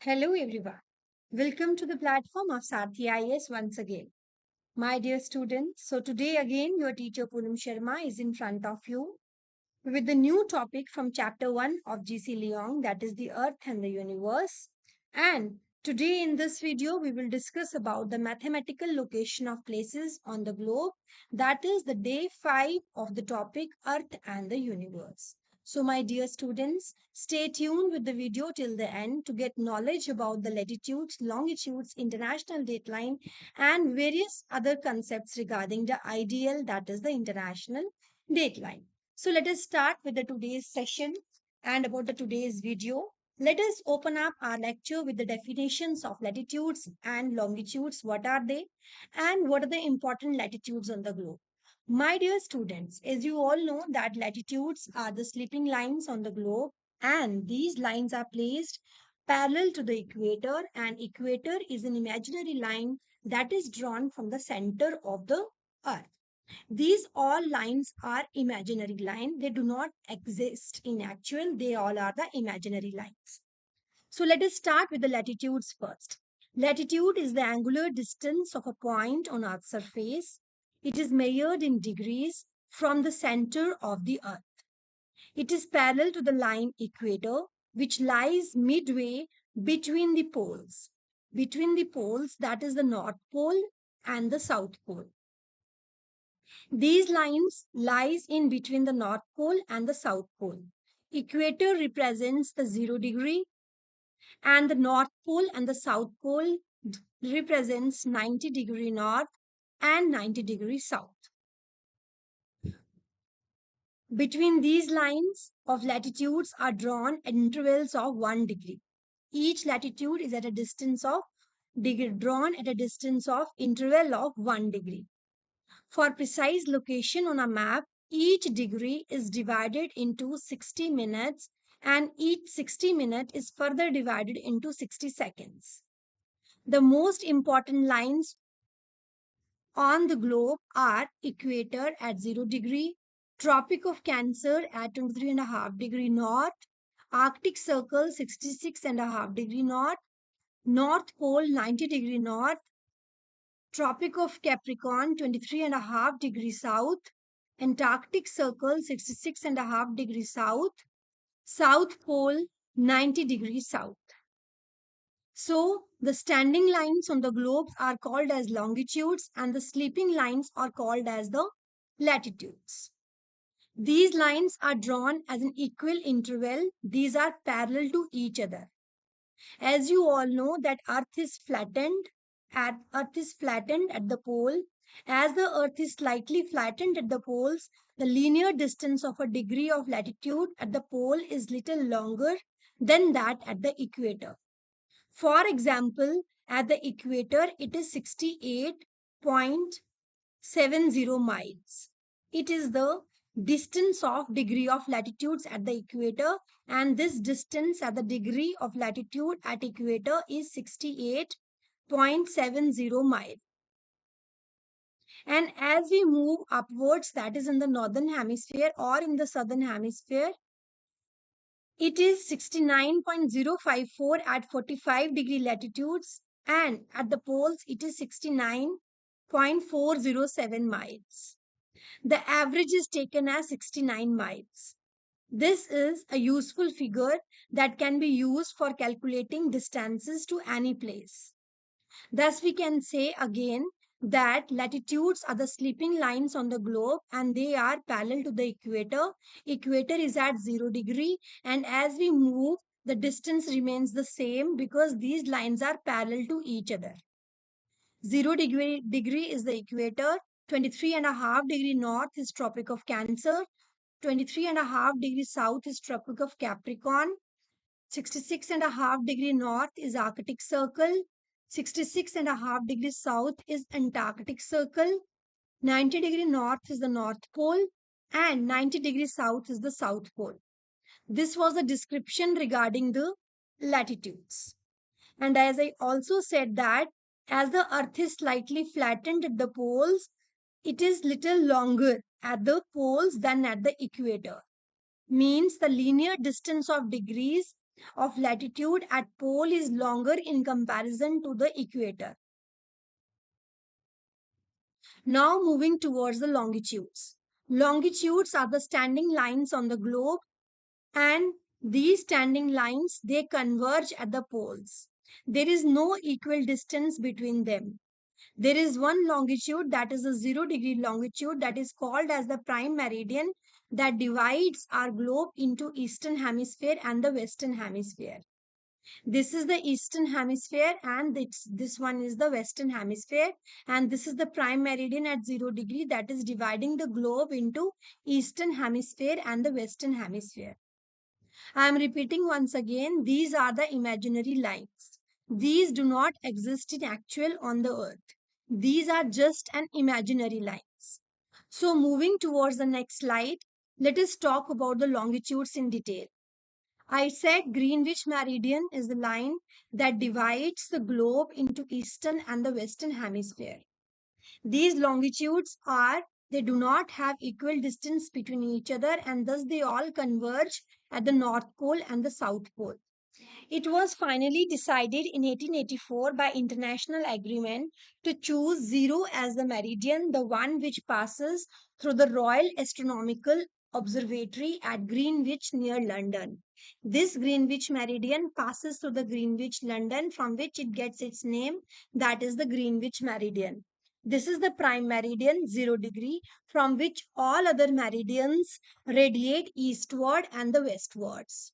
Hello everyone. Welcome to the platform of Sarthi IS once again. My dear students, so today again your teacher Poonam Sharma is in front of you with the new topic from chapter 1 of GC Leong, that is the earth and the universe. And today in this video we will discuss about the mathematical location of places on the globe, that is the day 5 of the topic earth and the universe. So my dear students, stay tuned with the video till the end to get knowledge about the latitudes, longitudes, international dateline and various other concepts regarding the ideal, that is the international dateline. So let us start with the today's session and about the today's video. Let us open up our lecture with the definitions of latitudes and longitudes. What are they? And what are the important latitudes on the globe? My dear students, as you all know that latitudes are the sleeping lines on the globe, and these lines are placed parallel to the equator, and equator is an imaginary line that is drawn from the center of the earth. These all lines are imaginary line. They do not exist in actual. They all are the imaginary lines. So let us start with the latitudes first. Latitude is the angular distance of a point on Earth's surface. It is measured in degrees from the center of the Earth. It is parallel to the line equator, which lies midway between the poles. Between the poles, that is the North Pole and the South Pole. These lines lies in between the North Pole and the South Pole. Equator represents the 0 degree, and the North Pole and the South Pole represents 90-degree north and 90-degree south. Between these lines of latitudes are drawn at intervals of 1 degree. Each latitude is at a distance of drawn at a distance of interval of 1 degree. For precise location on a map, each degree is divided into 60 minutes and each 60 minute is further divided into 60 seconds. The most important lines on the globe are equator at 0 degree, Tropic of Cancer at 23.5 degree north, Arctic Circle 66.5 degree north, North Pole 90 degree north, Tropic of Capricorn 23.5 degree south, Antarctic Circle 66.5 degree south, South Pole 90 degree south. So, the standing lines on the globe are called as longitudes and the sleeping lines are called as the latitudes. These lines are drawn as an equal interval. These are parallel to each other. As you all know that Earth is flattened at the pole. As the Earth is slightly flattened at the poles, the linear distance of a degree of latitude at the pole is little longer than that at the equator. For example, at the equator, it is 68.70 miles. It is the distance of degree of latitudes at the equator, and this distance at the degree of latitude at equator is 68.70 miles. And as we move upwards, that is in the northern hemisphere or in the southern hemisphere, it is 69.054 at 45-degree latitudes, and at the poles it is 69.407 miles. The average is taken as 69 miles. This is a useful figure that can be used for calculating distances to any place. Thus, we can say again that latitudes are the sleeping lines on the globe and they are parallel to the equator. Equator is at 0 degree, and as we move, the distance remains the same because these lines are parallel to each other. 0 degree is the equator, 23.5 degree north is Tropic of Cancer, 23.5 degree south is Tropic of Capricorn, 66.5 degree north is Arctic Circle, 66.5 degree south is Antarctic Circle, 90 degree north is the North Pole, and 90 degree south is the South Pole. This was a description regarding the latitudes. And as I also said that as the earth is slightly flattened at the poles, it is little longer at the poles than at the equator. Means the linear distance of degrees of latitude at pole is longer in comparison to the equator. Now moving towards the longitudes. Longitudes are the standing lines on the globe, and these standing lines, they converge at the poles. There is no equal distance between them. There is one longitude, that is the 0 degree longitude, that is called as the prime meridian, that divides our globe into eastern hemisphere and the western hemisphere. This is the eastern hemisphere and this one is the western hemisphere, and this is the prime meridian at 0 degree, that is dividing the globe into eastern hemisphere and the western hemisphere. I am repeating once again, these are the imaginary lines. These do not exist in actual on the earth. These are just an imaginary lines. So moving towards the next slide, let us talk about the longitudes in detail. I said Greenwich meridian is the line that divides the globe into eastern and the western hemisphere. These longitudes are, they do not have equal distance between each other, and thus they all converge at the North Pole and the South Pole. It was finally decided in 1884 by international agreement to choose 0 as the meridian, the one which passes through the Royal Astronomical Observatory at Greenwich near London. This Greenwich meridian passes through the Greenwich, London, from which it gets its name, that is the Greenwich meridian. This is the prime meridian, 0 degree, from which all other meridians radiate eastward and the westwards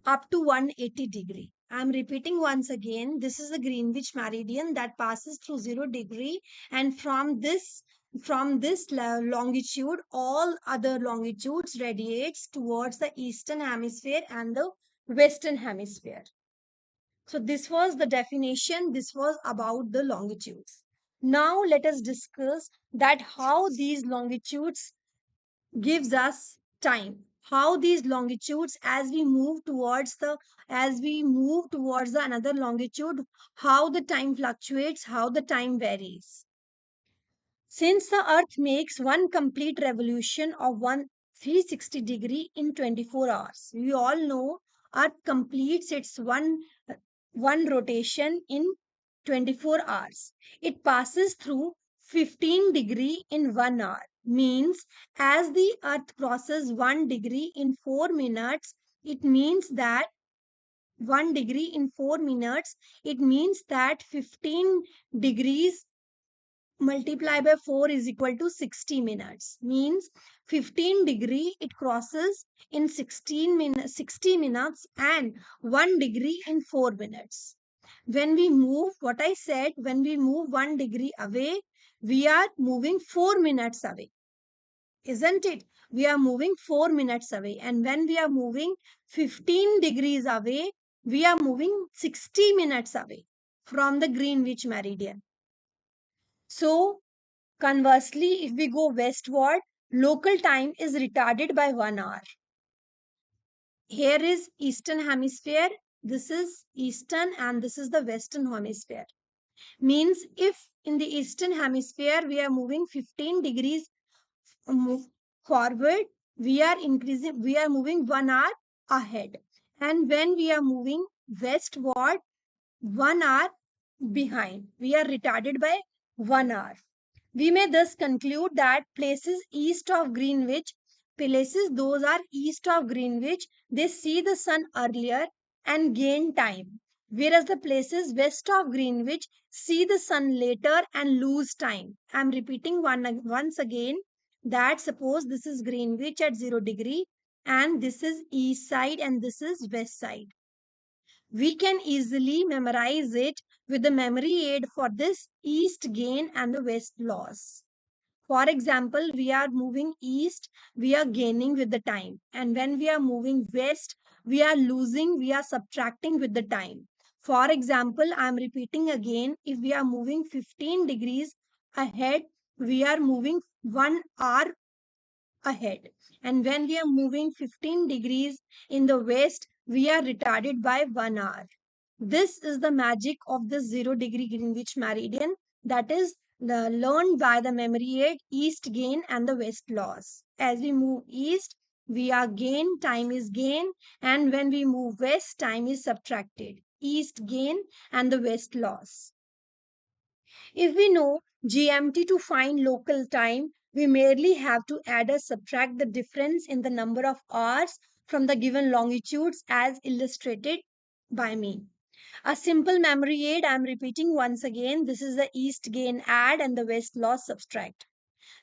up to 180 degree. I am repeating once again, this is the Greenwich meridian that passes through 0 degree, and from this longitude, all other longitudes radiates towards the eastern hemisphere and the western hemisphere. So this was the definition, this was about the longitudes. Now let us discuss that how these longitudes gives us time, how these longitudes, as we move towards the another longitude, how the time fluctuates, how the time varies. Since the earth makes one complete revolution of 360 degree in 24 hours, we all know earth completes its one rotation in 24 hours. It passes through 15 degree in 1 hour. Means as the earth crosses 1 degree in 4 minutes, it means that 1 degree in 4 minutes, it means that 15 degrees multiplied by 4 is equal to 60 minutes. Means 15 degree it crosses in 60 minutes, and 1 degree in 4 minutes. When we move, what I said, when we move 1 degree away, we are moving 4 minutes away, isn't it? We are moving 4 minutes away, and when we are moving 15 degrees away, we are moving 60 minutes away from the Greenwich meridian. So conversely, if we go westward, local time is retarded by 1 hour. Here is eastern hemisphere, this is eastern, and this is the western hemisphere. Means if in the eastern hemisphere we are moving 15 degrees move forward, we are moving 1 hour ahead. And when we are moving westward, 1 hour behind, we are retarded by 1 hour. We may thus conclude that places those are east of Greenwich, they see the sun earlier and gain time, whereas the places west of Greenwich see the sun later and lose time. I am repeating once again, that suppose this is Greenwich at 0 degree, and this is east side and this is west side. We can easily memorize it with the memory aid for this east gain and the west loss. For example, we are moving east, we are gaining with the time. And when we are moving west, we are losing, we are subtracting with the time. For example, I am repeating again, if we are moving 15 degrees ahead, we are moving 1 hour ahead. And when we are moving 15 degrees in the west, we are retarded by 1 hour. This is the magic of the 0 degree Greenwich meridian, that is learned by the memory aid, east gain and the west loss. As we move east, We are gain, time is gain, and when we move west, time is subtracted. East gain and the west loss. If we know GMT to find local time, we merely have to add or subtract the difference in the number of hours from the given longitudes as illustrated by me. A simple memory aid, I am repeating once again, this is the east gain add and the west loss subtract.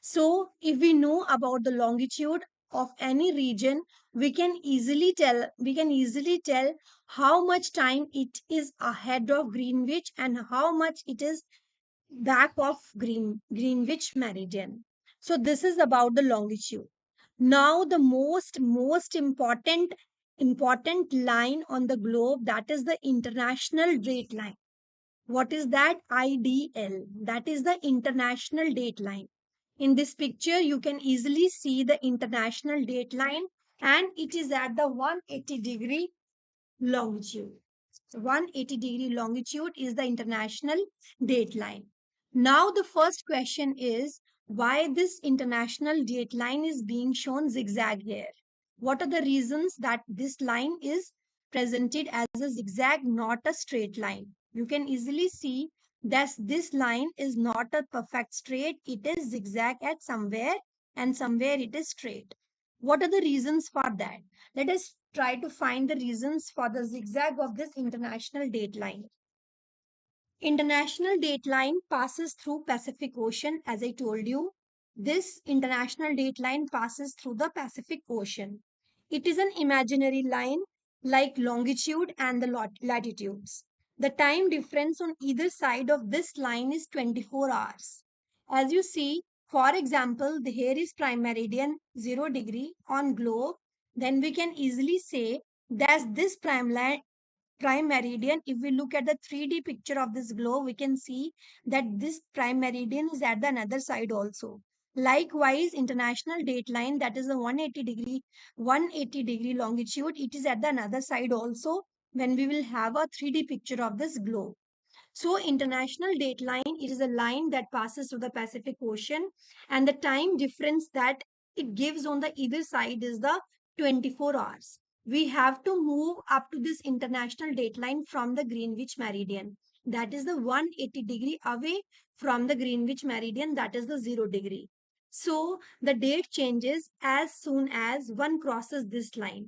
So, if we know about the longitude of any region, we can easily tell how much time it is ahead of Greenwich and how much it is back of Greenwich meridian. So this is about the longitude. Now the most important line on the globe, that is the international date line. What is that? IDL. That is the international date line. In this picture, you can easily see the international date line, and it is at the 180-degree longitude. So 180-degree longitude is the international date line. Now the first question is why this international date line is being shown zigzag here. What are the reasons that this line is presented as a zigzag, not a straight line? You can easily see that this line is not a perfect straight. It is zigzag at somewhere and somewhere it is straight. What are the reasons for that? Let us try to find the reasons for the zigzag of this international date line. International date line passes through Pacific Ocean, as I told you. This international date line passes through the Pacific Ocean. It is an imaginary line like longitude and the latitudes. The time difference on either side of this line is 24 hours. As you see, for example, here is prime meridian 0 degree on globe. Then we can easily say that this prime meridian, if we look at the 3D picture of this globe, we can see that this prime meridian is at the another side also. Likewise, international date line, that is the 180 degree longitude, it is at the another side also when we will have a 3D picture of this globe. So international date line, it is a line that passes through the Pacific Ocean, and the time difference that it gives on the either side is the 24 hours. We have to move up to this international date line from the Greenwich meridian. That is the 180-degree away from the Greenwich meridian, that is the 0 degree. So the date changes as soon as one crosses this line.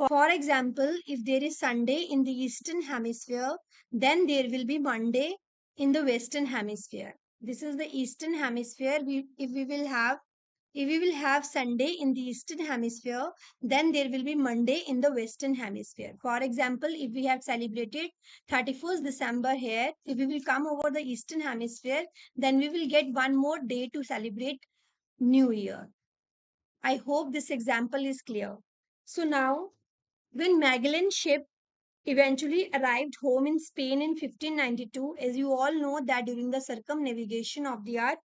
For example, if there is Sunday in the eastern hemisphere, then there will be Monday in the Western Hemisphere. This is the Eastern Hemisphere. If we will have Sunday in the Eastern Hemisphere, then there will be Monday in the Western Hemisphere. For example, if we have celebrated 31st December here, if we will come over the Eastern Hemisphere, then we will get one more day to celebrate New Year. I hope this example is clear. So now, when Magellan ship eventually arrived home in Spain in 1592. As you all know that during the circumnavigation of the earth,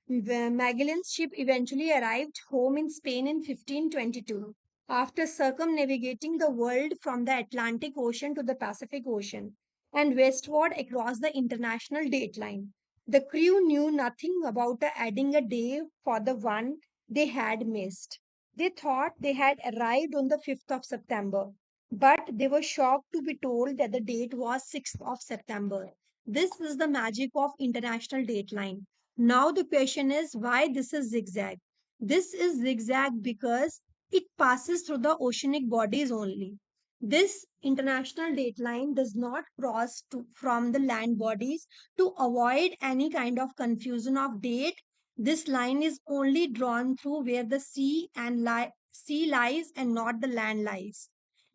Magellan's ship eventually arrived home in Spain in 1522 after circumnavigating the world from the Atlantic Ocean to the Pacific Ocean and westward across the international date line. The crew knew nothing about adding a day for the one they had missed. They thought they had arrived on the 5th of September, but they were shocked to be told that the date was 6th of September. This is the magic of international dateline. Now the question is why this is zigzag. This is zigzag because it passes through the oceanic bodies only. This international dateline does not cross from the land bodies to avoid any kind of confusion of date. This line is only drawn through where the sea lies and not the land lies.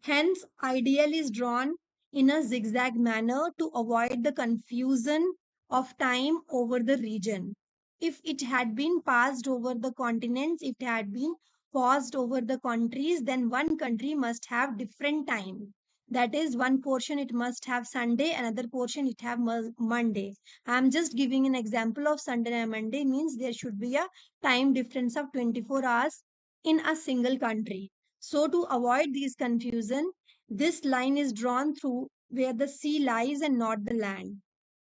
Hence, ideal is drawn in a zigzag manner to avoid the confusion of time over the region. If it had been passed over the continents, if it had been paused over the countries, then one country must have different time. That is, one portion it must have Sunday, another portion it have Monday. I am just giving an example of Sunday and Monday means there should be a time difference of 24 hours in a single country. So to avoid these confusion, this line is drawn through where the sea lies and not the land.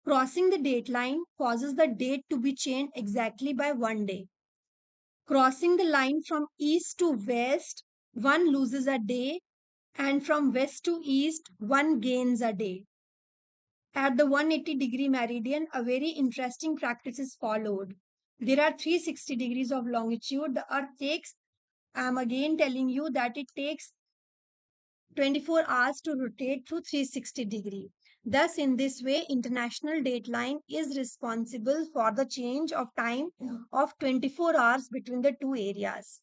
Crossing the date line causes the date to be changed exactly by one day. Crossing the line from east to west one loses a day, and from west to east, one gains a day. At the 180-degree meridian, a very interesting practice is followed. There are 360 degrees of longitude. The earth takes, I am again telling you that it takes 24 hours to rotate through 360 degree. Thus, in this way, international dateline is responsible for the change of time of 24 hours between the two areas.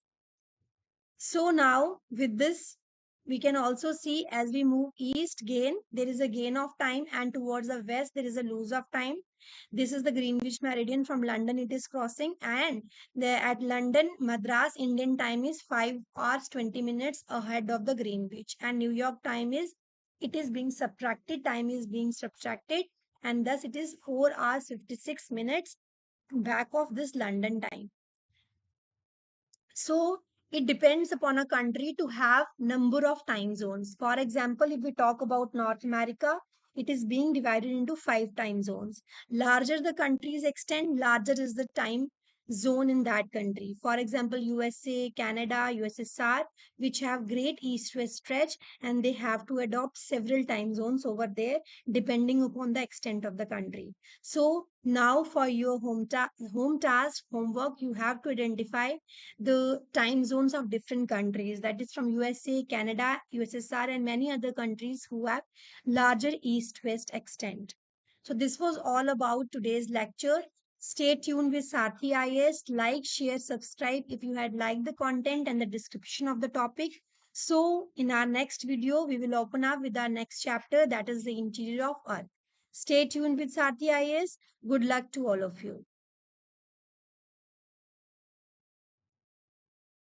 So now with this, we can also see as we move east gain, there is a gain of time, and towards the west, there is a lose of time. This is the Greenwich Meridian from London it is crossing, and at London, Madras Indian time is 5 hours 20 minutes ahead of the Greenwich, and New York time is, it is being subtracted, time is being subtracted, and thus it is 4 hours 56 minutes back of this London time. So it depends upon a country to have number of time zones. For example, if we talk about North America, it is being divided into 5 time zones. Larger the country's extent, larger is the time zone in that country. For example, USA, Canada, USSR, which have great east-west stretch, and they have to adopt several time zones over there depending upon the extent of the country. So now for your home task, homework, you have to identify the time zones of different countries, that is from USA, Canada, USSR, and many other countries who have larger east west extent. So, this was all about today's lecture. Stay tuned with Sathi IS. Like, share, subscribe if you had liked the content and the description of the topic. So, in our next video, we will open up with our next chapter, that is the interior of Earth. Stay tuned with Sathi IS. Good luck to all of you.